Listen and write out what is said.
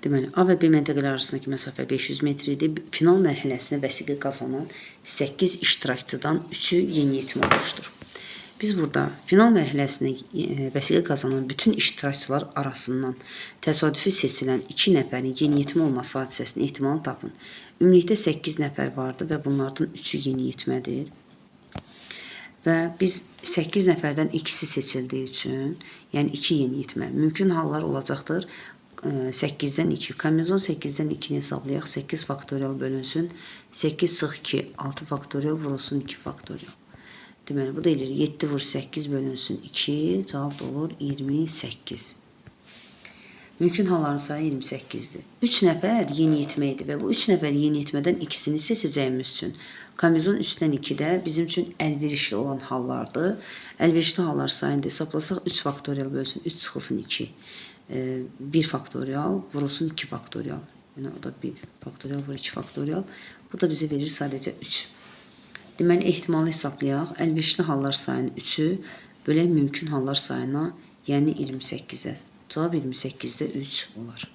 Deməli, A və B məntəqələri arasındakı məsafə 500 metr idi. Final mərhələsində vəsiqə qazanan 8 iştirakçıdan 3-ü yeniyetmə olmuşdur. Biz burada final mərhələsində vəsiqə qazanan bütün iştirakçılar arasından təsadüfi seçilən 2 nəfərin yeniyetmə olması hadisəsinin ehtimalını tapın. Ümumilikdə 8 nəfər vardı və bunlardan 3-ü yeniyetmədir. Və biz 8 nəfərdən ikisi seçildiyi üçün, yəni 2 yeniyetmə, mümkün hallar olacaqdır. 8-dən 2, kombinezon 8-dən 2-ni hesablayaq, 8 faktorial bölünsün, 8 çıx 2, 6 faktorial vurulsun 2 faktorial. Deməli, bu da eləyir, 7 vur 8 bölünsün 2, cavab da olur 28. Mümkün halların sayı 28-dir. 3 nəfər yeniyetmə idi və bu 3 nəfər yeniyetmədən ikisini seçəcəyimiz üçün kombinezon 3-dən 2-də bizim üçün əlverişli olan hallardır. Əlverişli hallar sayını da hesablasaq 3 faktorial bölünsün 3 çıxılsın 2. 1 faktorial vurulsun 2 faktorial. Yəni, o da 1 faktorial vur 2 faktorial. Bu da bizə verir sadəcə 3. Deməli, ehtimalı hesablayaq. Əlverişli hallar sayını 3-ü bölək mümkün hallar sayına, yəni 28-ə. Cavab 28-də 3 olar.